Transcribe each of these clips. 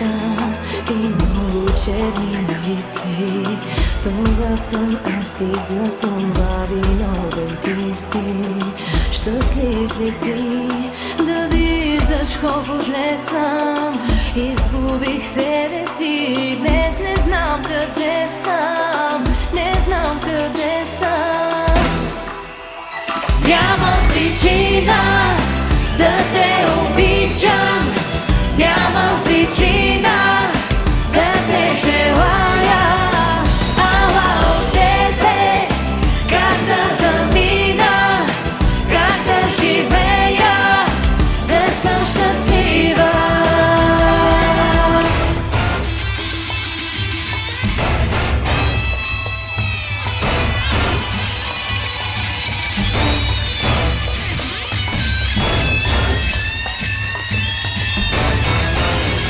обичам и много черни мисли. Това съм аз и за това виновен ти си. Щастлив ли си да виждаш колко зле съм? Изгубих себе си, днес не знам къде съм, не знам къде съм. Нямам причина да те обичам, нямам причина да те желая. Ала от тебе как да замина, как да живея, да съм щастлива.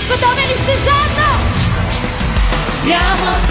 Готови ли сте заедно? Нямам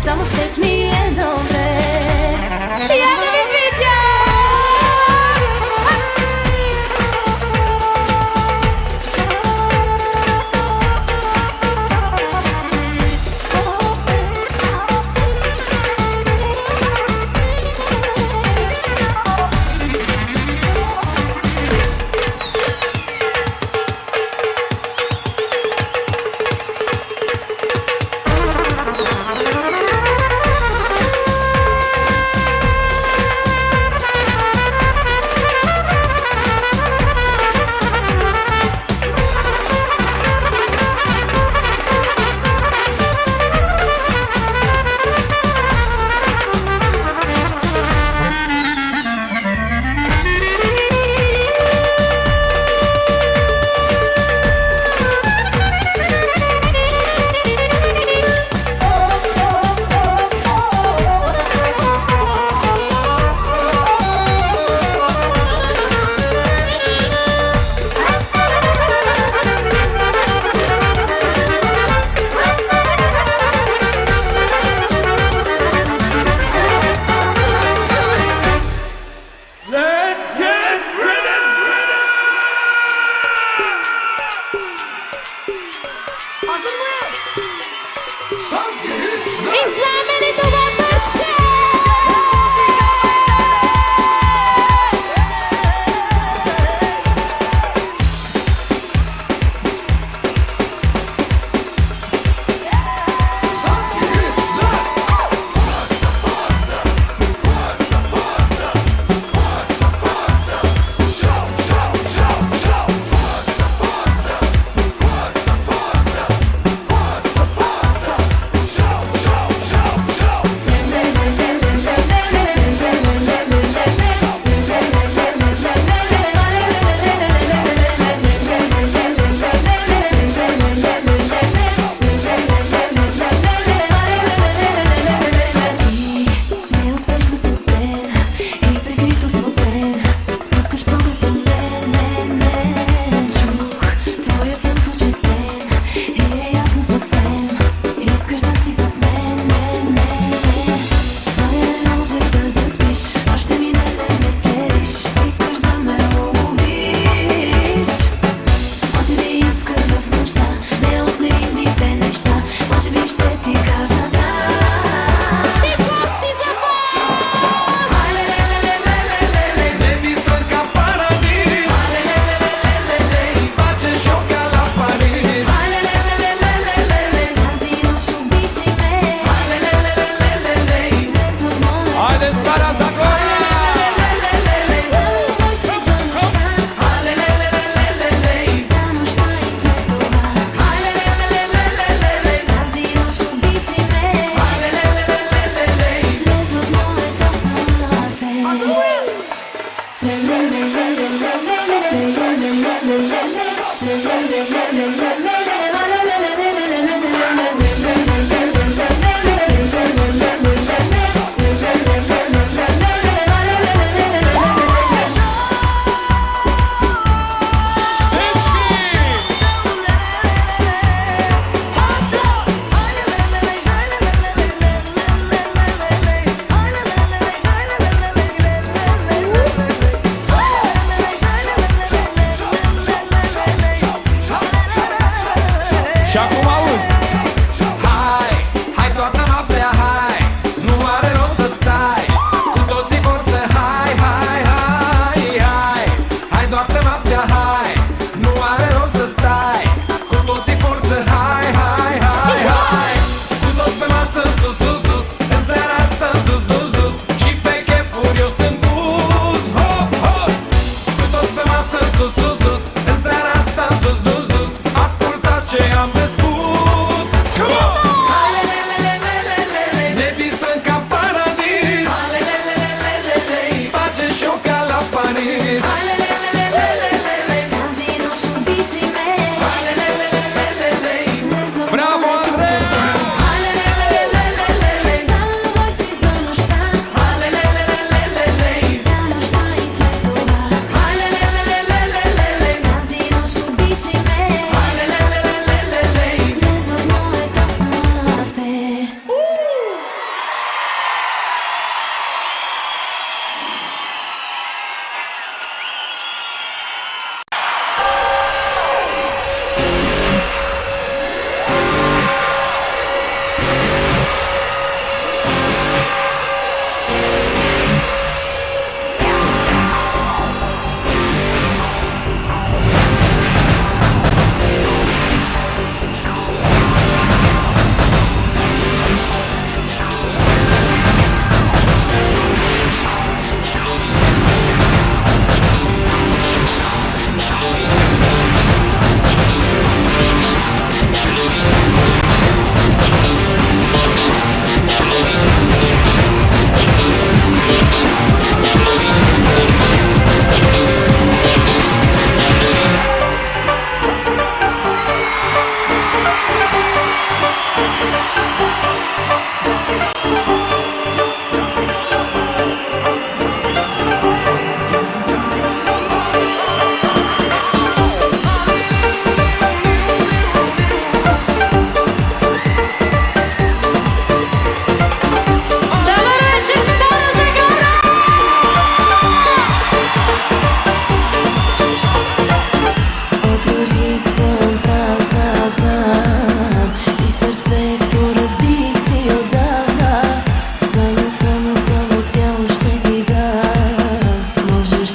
Само след ми е добре.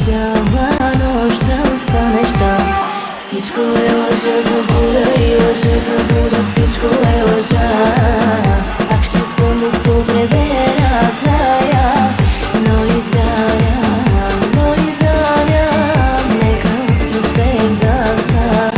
цяла нощ да останеш там. Всичко е лъжа, заблуда и лъжа, заблуда, всичко е лъжа. Пак ще съм употребена, зная, но изгарям, нека с теб да сам.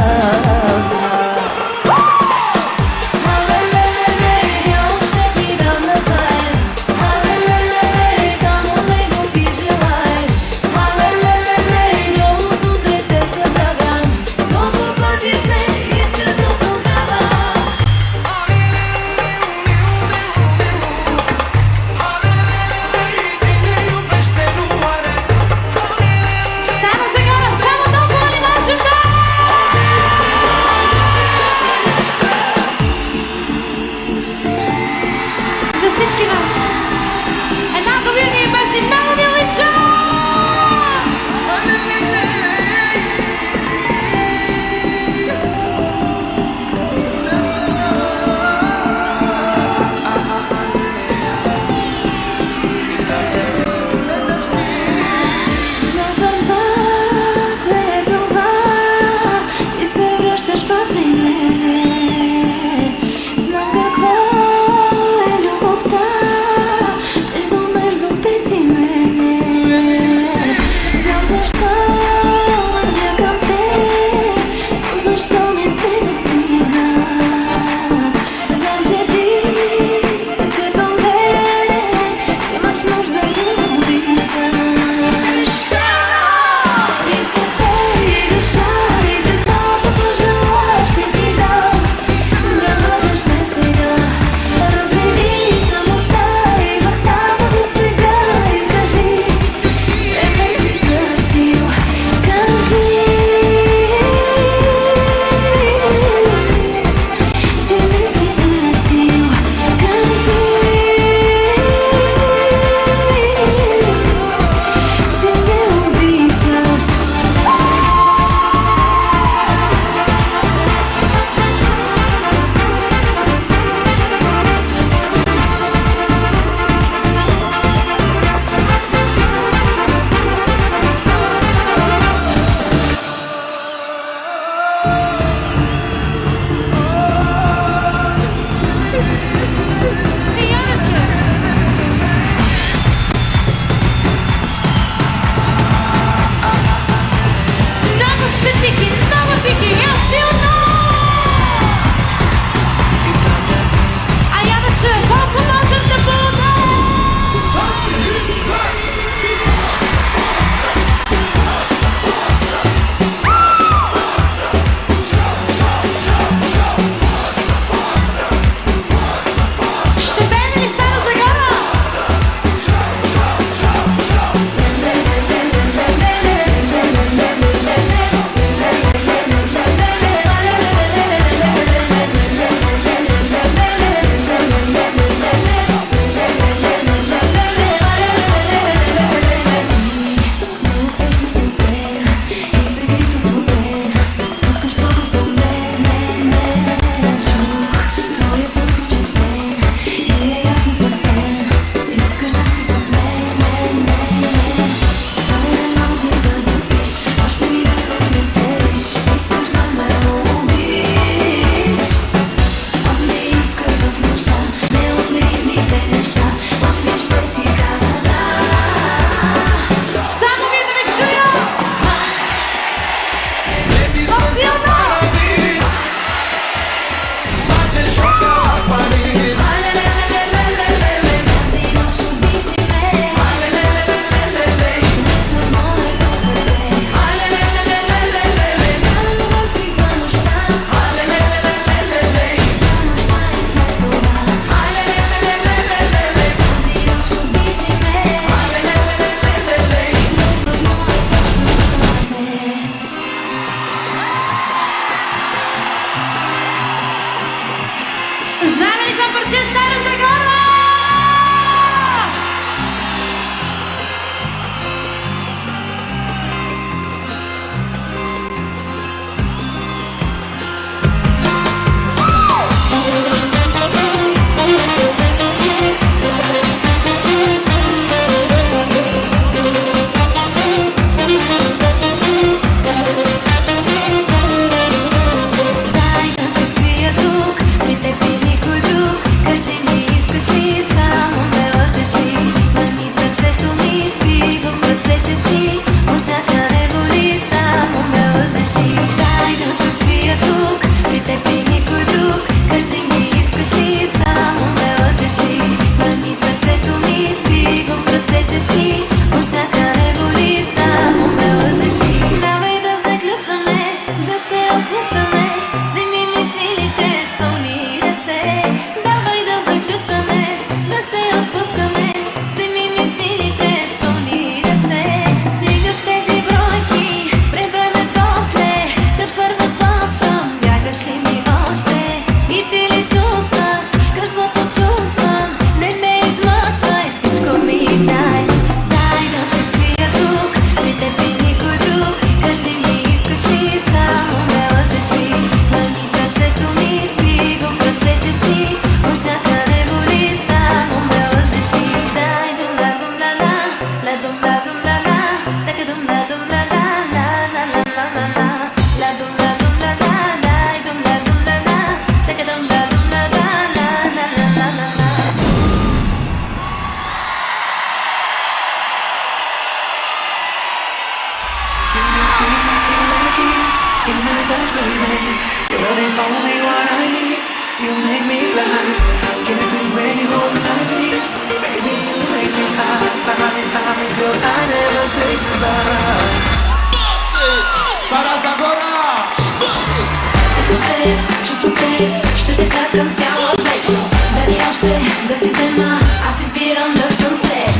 Can you feel it in my kiss, in my touch, baby? You're the only one I need. You make me fly. Can you feel when you hold me like this? Baby, you make me high, high, high. Girl, I never say goodbye. Старат Загора! Ще те чакам цяла вечност. Дали още да си взема, аз избирам да съм с теб.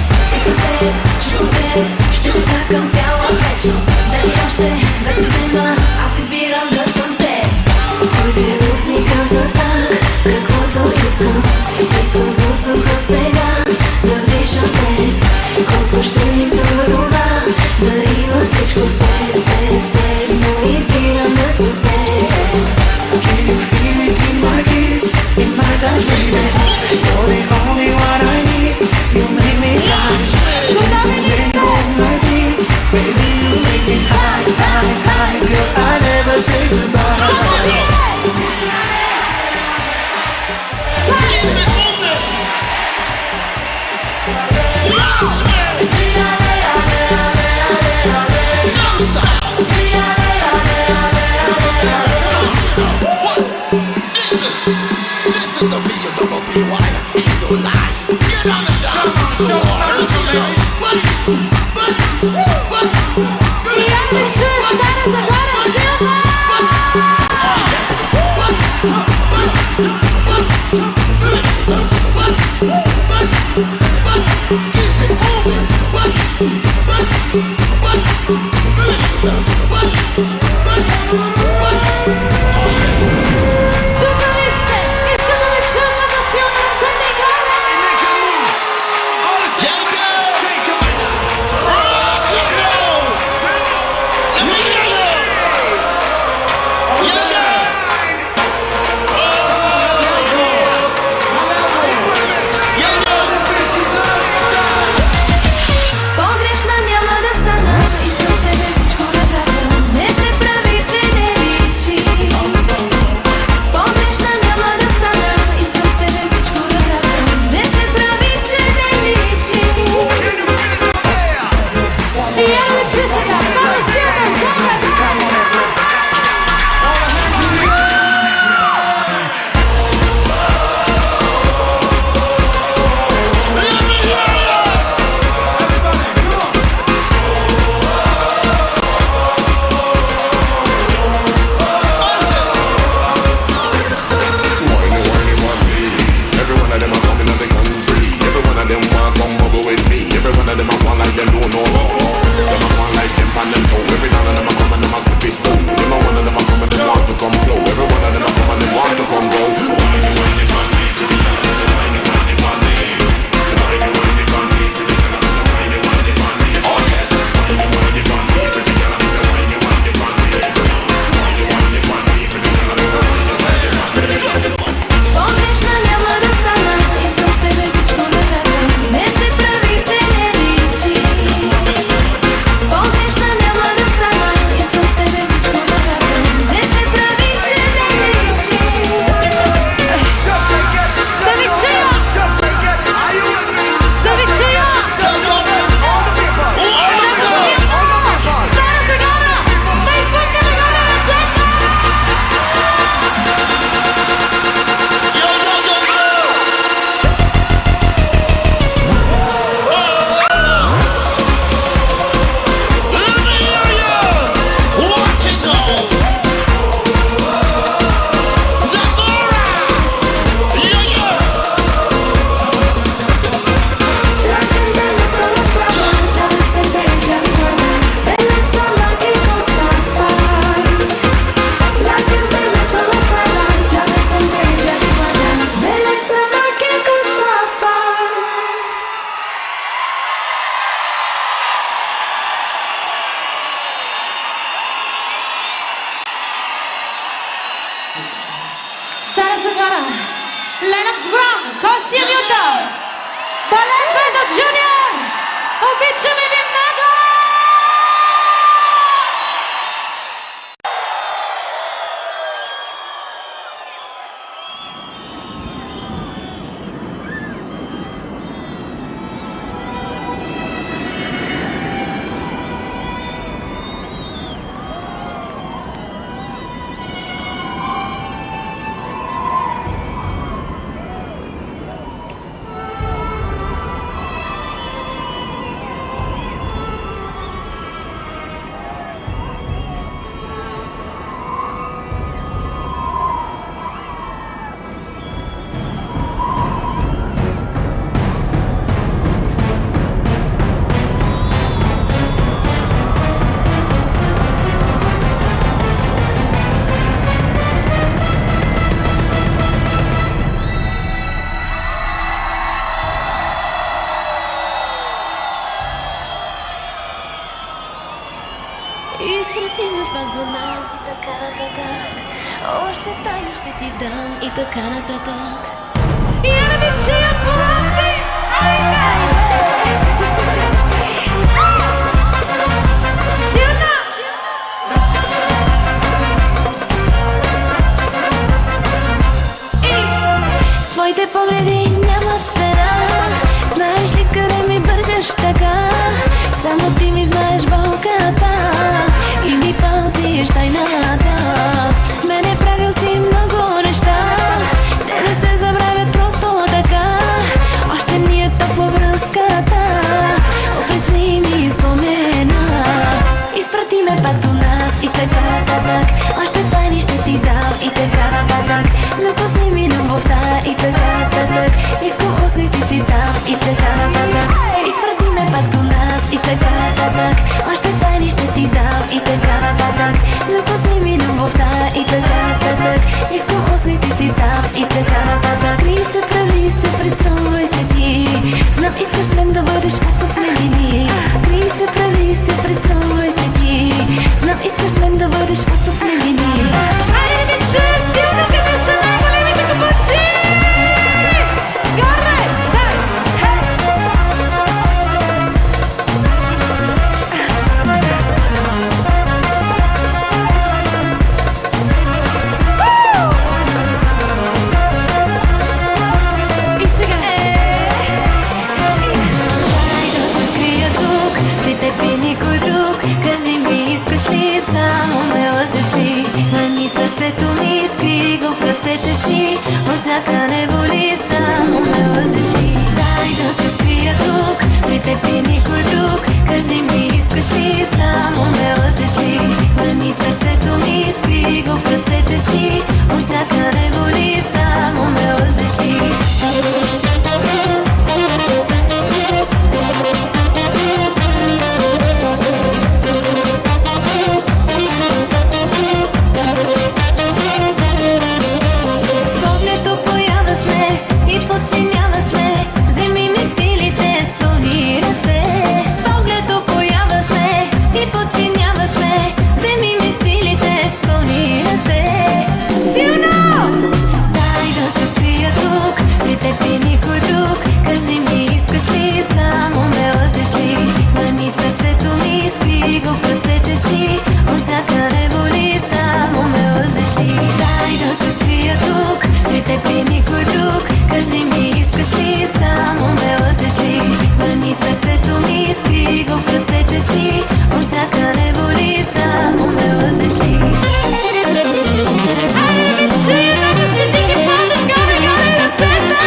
Чувствам те, ще те чакам цяла вечност. Дали още да си взема, аз избирам да съм с теб. Твоите устни казват так, каквото искам. Искам с въздуха сега да вдишам теб. Колко ще ми се това, да има всичко с теб, с теб, с теб. Но избирам да съм с теб. Can you feel it in my kiss, in my touch, baby? You're the only one I need. You make me fly. When you hold me like this, baby, you make me high, high, high. Girl, I never say goodbye. Listen to me, you double B, why I tell you lie. Get on the dance floor. Keep it moving. Stara Загора, Lennox Brown, Костя Нютон, Балет Вендо Джуниор, обичаме ви много! Изпрати ме пак до нас и така нататък. Още тайни ще ти дам и така нататък. Я не ви чуя пламти! Силна! Твоите погледи нямат цена. Знаеш ли къде ми бъркаш така? Само ти ми знаеш болката и ми пазиш тайната. С мене правил си много неща, те не се забравят просто така. Още ми е топла връзката, опресни ми спомена. Изпрати ме пак до нас и така нататък. Още тайни ще ти дам и така нататък. Напусни ми любовта и така нататък. Изкухосните си дам и така нататък. Изпрати ме пак до нас и така нататък. Още тайни ще ти дам и така нататък. Напусни ми любовта и така нататък. Изкухосните си дам и така нататък. Скри се, прави се, преструвай се ти. Знам искаш мен да бъдеш както сме били. Скри се, прави се, преструвай се ти. Знам искаш мен да бъдеш както сме били. Айде да ви чуя силно, къде са най-големите капачи! Горе! Дай! Хей! И сега Дай да се скрия тук, при теб и никой друг. Кажи ми, искаш ли, само ме лъжеш ли? Мани сърцето ми, скри го в ръцете си. Очакване боли, само ме лъжеш ли? Дай да се скрия тук, при теб и никой друг. Кажи ми, искаш ли, само ме лъжеш ли? Мани сърцето ми, скри го в ръцете си. Очакване боли, само ме лъжеш ли? И подчиняваш ме, вземи ми силите с пълни ръце. Поглед появаш ме и подчиняваш ме, вземи ми силите с пълни ръце. силно! Дай да се скрия тук, при теб и никой друг. Кажи ми, искаш ли, само ме лъжеш ли? Мани сърцето ми, скри го в ръцете си. Очакване боли, само ме лъжеш ли? Дай да се скрия тук, при теб и никой друг. Кажи ми, искаш ли, само ме лъжеш ли? Мани сърцето ми, скри го в ръцете си. Очакване боли, само ме лъжеш ли? Айде да ви чуя, много си диги пазят, горе, горе, ръцете!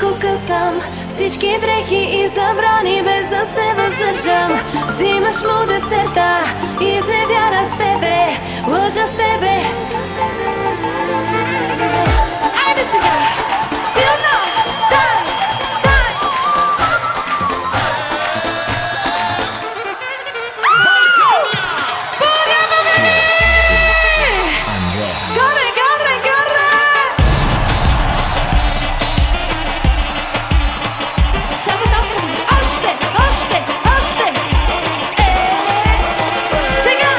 всичко късам, всички дрехи и забрани, без да се въздържам. Взимаш му десерта, изневяра с тебе, лъжа с тебе. Айде сега! Силно! Дай! Дай! Горе, горе, горе! Само толкова! Още, още, още! Сега!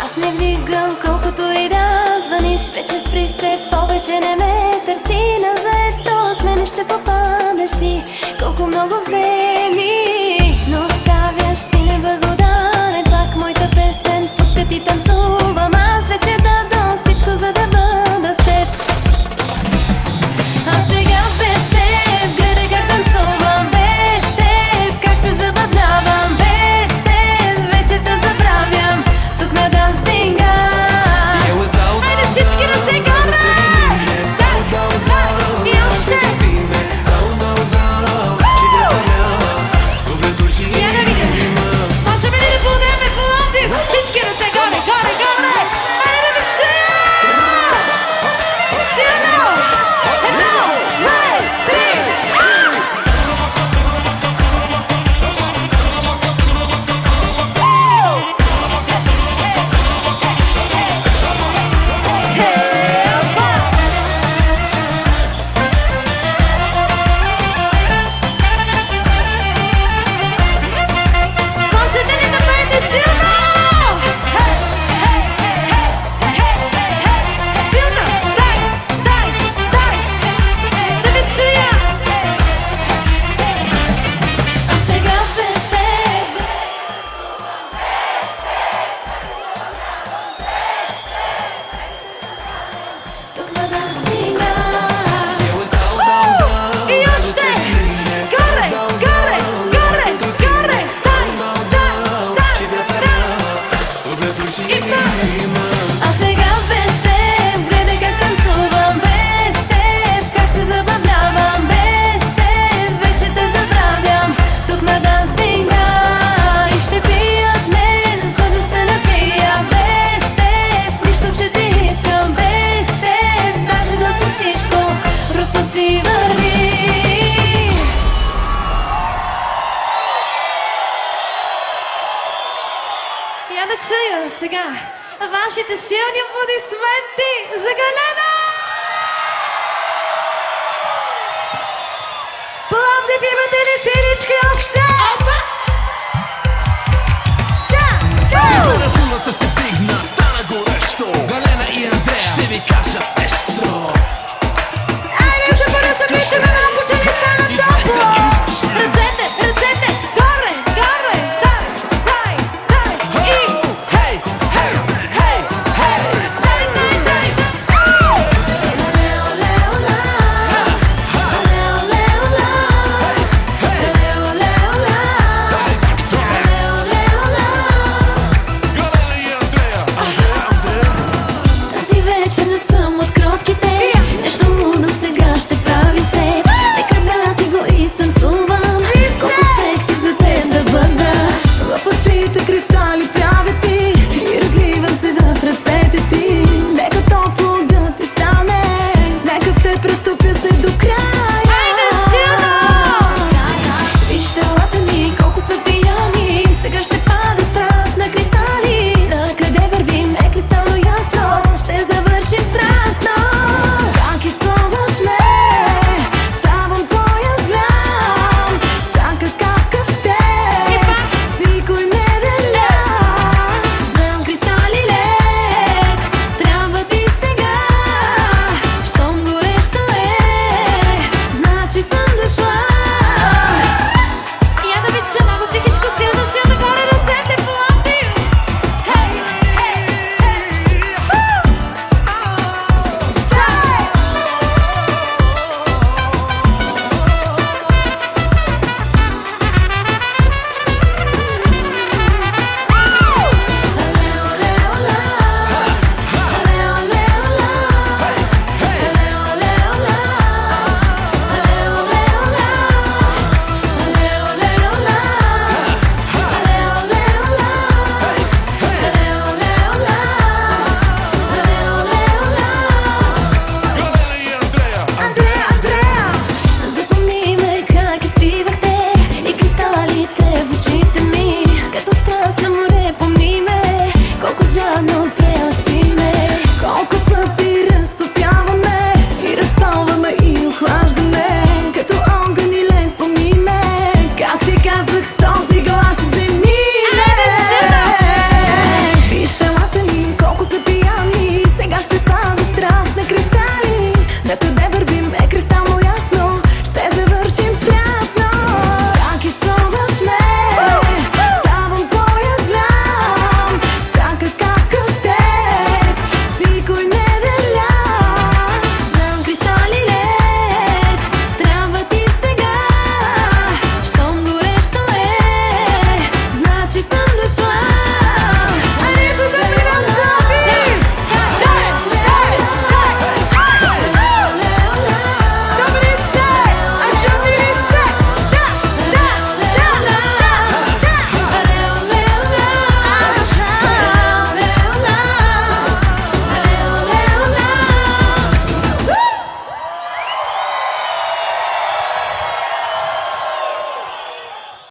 Аз не вдигам колкото и да звъниш. Вече спри се, повече не ме търси на заето. С мене ще попадаш ти, колко много вземи. Но оставяш ти неблагодарен, пак моята песен пуска ти танцувам. Аз вече дадох всичко, за да бъда с теб. А сега без теб, гледай как танцувам. Без теб, как се забавлявам. Без теб, вече те забравям. Тук на дансинга. Айде всички ръце горе! И още! Я да видим! Можем ли да подеме Пловдив? Всички ръце горе, горе, горе! Айде да ме чуя! Силно! Едно, две, три! Можете ли да пеете силно? Силно! Дай! Дай! Дай! Да ви чуя! А сега без теб. Тук на дансинга. И още! Горе! Горе! Горе! Горе! Дай! Дай! Дай! И пак! А сега без теб, гледай как танцувам. Без теб, как се забавлявам. Без теб, вече те забравям. Тук на дансинга. И ще пия днес, за да се напия. Без теб, нищо, че ти искам. Без теб, даже да си всичко, просто си върви. Я да чуя сега вашите силни аплодисменти за Галена! Пловдив, имате ли синички още?